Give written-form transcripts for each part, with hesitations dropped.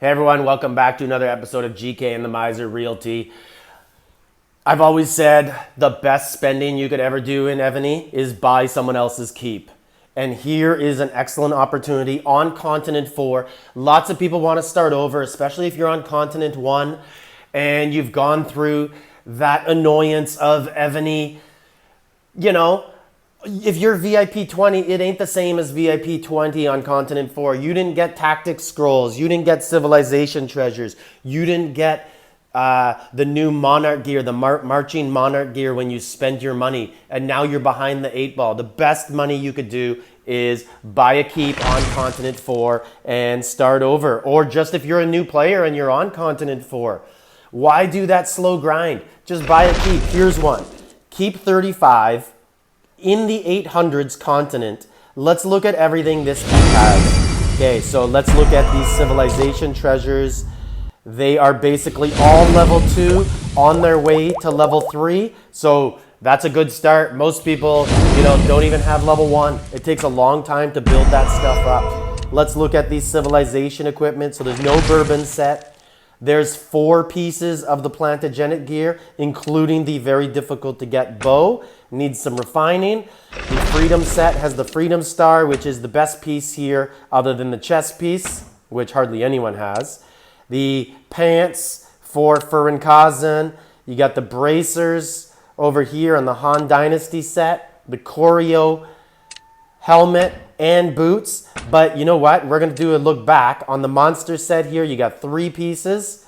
Hey everyone, welcome back to another episode of GK and the Miser Realty. I've always said the best spending you could ever do in Evony is buy someone else's keep. And here is an excellent opportunity on Continent 4. Lots of people want to start over, especially if you're on Continent 1 and you've gone through that annoyance of Evony. You know, if you're VIP 20, it ain't the same as VIP 20 on Continent 4. You didn't get tactic scrolls. You didn't get civilization treasures. You didn't get the new monarch gear, the marching monarch gear when you spend your money. And now you're behind the 8 ball. The best money you could do is buy a keep on Continent 4 and start over. Or just if you're a new player and you're on Continent 4, why do that slow grind? Just buy a keep. Here's one. Keep 35. In the 800s continent, let's look at everything this keep has. Okay, so let's look at these civilization treasures. They are basically all level 2 on their way to level 3. So that's a good start. Most people, don't even have level 1. It takes a long time to build that stuff up. Let's look at these civilization equipment. So there's no bourbon set. There's 4 pieces of the plantogenic gear, including the very difficult to get bow. Needs some refining. The Freedom set has the Freedom Star, which is the best piece here other than the chest piece, which hardly anyone has. The pants for Furin Kazan. You got the bracers over here on the Han Dynasty set. The Choreo helmet and boots. But you know what? We're going to do a look back. On the monster set here, you got 3 pieces.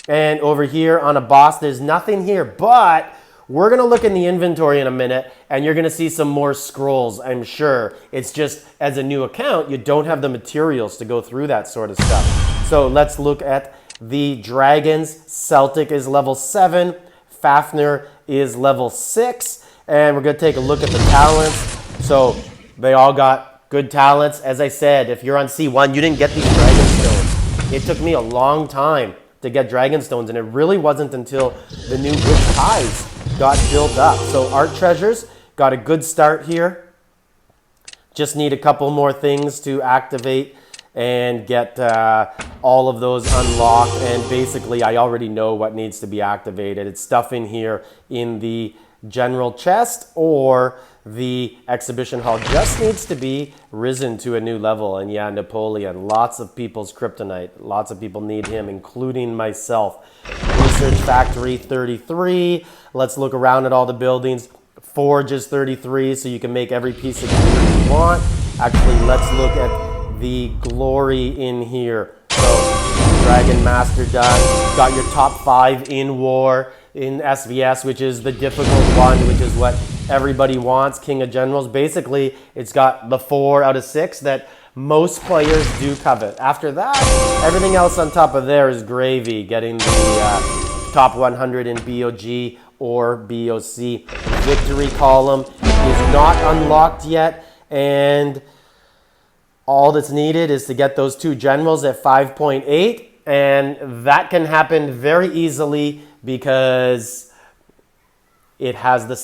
And over here on a boss, there's nothing here. But we're going to look in the inventory in a minute, and you're going to see some more scrolls, I'm sure. It's just, as a new account, you don't have the materials to go through that sort of stuff. So let's look at the dragons. Celtic is level 7. Fafnir is level 6. And we're going to take a look at the talents. So they all got good talents. As I said, if you're on C1, you didn't get these dragon stones. It took me a long time to get dragon stones, and it really wasn't until the new witch ties got built up. So art treasures got a good start here. Just need a couple more things to activate and get all of those unlocked. And basically, I already know what needs to be activated. It's stuff in here in the general chest, or the exhibition hall just needs to be risen to a new level. And yeah, Napoleon, lots of people's kryptonite. Lots of people need him, including myself. Research Factory 33. Let's look around at all the buildings. Forge is 33, so you can make every piece of gear you want. Actually, let's look at the glory in here. So, Dragon Master done. Got your top 5 in war. In SVS, which is the difficult one, which is what everybody wants. King of Generals. Basically, it's got the 4 out of 6 that most players do covet. After that, everything else on top of there is gravy. Getting the top 100 in BOG or BOC. Victory column is not unlocked yet, and all that's needed is to get those 2 generals at 5.8, and that can happen very easily because it has the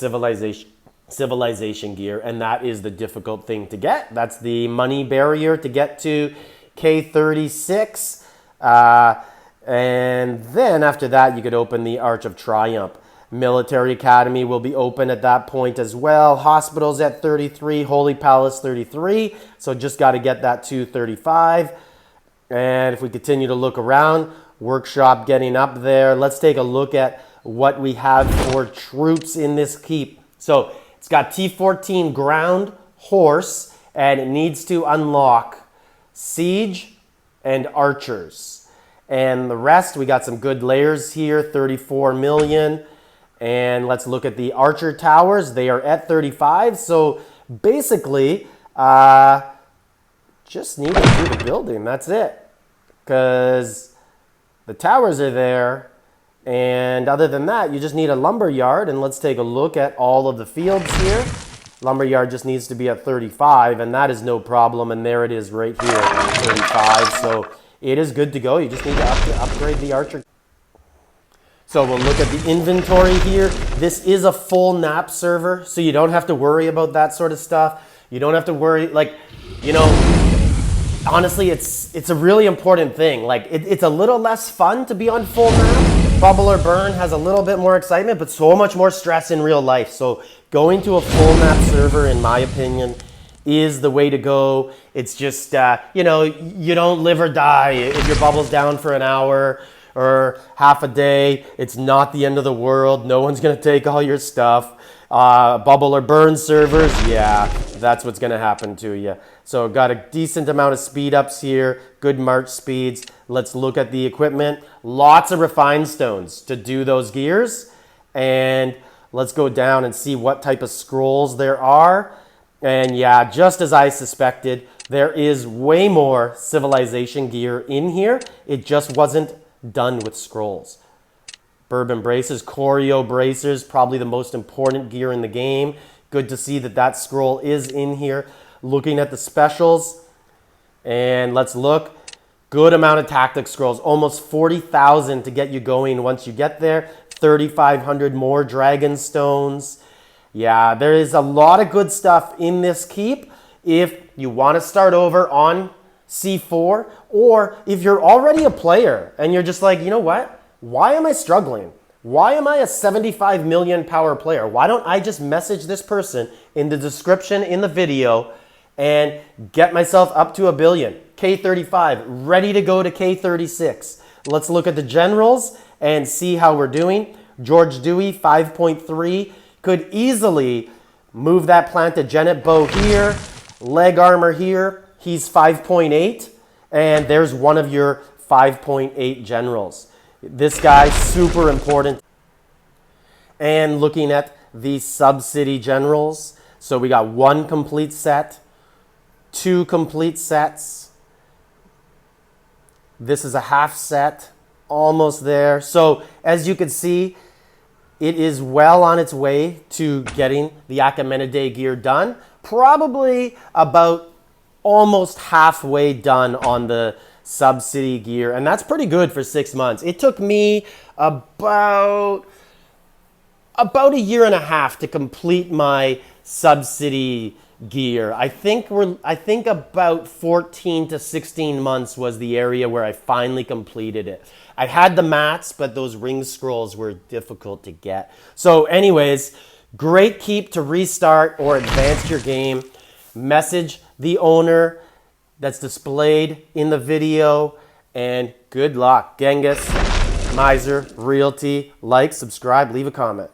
civilization gear, and that is the difficult thing to get. That's the money barrier to get to K36. And then after that, you could open the Arch of Triumph. Military Academy will be open at that point as well. Hospitals at 33, Holy Palace 33. So just got to get that to 35. And if we continue to look around, workshop getting up there. Let's take a look at what we have for troops in this keep. So it's got t14 ground horse, and it needs to unlock siege and archers. And the rest, we got some good layers here, 34 million. And let's look at the archer towers. They are at 35. So basically, just need to do the building. That's it. Because the towers are there, and other than that, you just need a lumber yard. And let's take a look at all of the fields here. Lumber yard just needs to be at 35, and that is no problem. And there it is right here, 35. So it is good to go. You just need to upgrade the archer. So we'll look at the inventory here. This is a full nap server, so you don't have to worry about that sort of stuff. You don't have to worry, honestly, it's a really important thing. Like, it's a little less fun to be on full map. Bubble or burn has a little bit more excitement, but so much more stress in real life. So going to a full map server, in my opinion, is the way to go. It's just, you know, you don't live or die. If your bubble's down for an hour or half a day, it's not the end of the world. No one's gonna take all your stuff. Bubble or burn servers, yeah, that's what's gonna happen to you. So got a decent amount of speed ups here, good march speeds. Let's look at the equipment. Lots of refined stones to do those gears. And let's go down and see what type of scrolls there are. And yeah, just as I suspected, there is way more civilization gear in here. It just wasn't done with scrolls. Bourbon braces, choreo bracers, probably the most important gear in the game. Good to see that that scroll is in here. Looking at the specials, and let's look. Good amount of tactic scrolls, almost 40,000 to get you going once you get there. 3,500 more dragon stones. Yeah, there is a lot of good stuff in this keep if you want to start over on C4, or if you're already a player and you're just like, you know what? Why am I struggling? Why am I a 75 million power player? Why don't I just message this person in the description in the video and get myself up to 1 billion? K35, ready to go to K36. Let's look at the generals and see how we're doing. George Dewey, 5.3. Could easily move that planted Genet bow here, leg armor here. He's 5.8, and there's one of your 5.8 generals. This guy, super important. And looking at the sub-city generals, so we got 1 complete set, 2 complete sets. This is a half set, almost there. So as you can see, it is well on its way to getting the Achaemenid gear done. Probably about almost halfway done on the sub-city gear. And that's pretty good for 6 months. It took me about a year and a half to complete my sub-city gear. I think about 14 to 16 months was the area where I finally completed it. I had the mats, but those ring scrolls were difficult to get. So anyways, great keep to restart or advance your game. Message the owner that's displayed in the video, and good luck. Genghis, Miser, Realty, like, subscribe, leave a comment.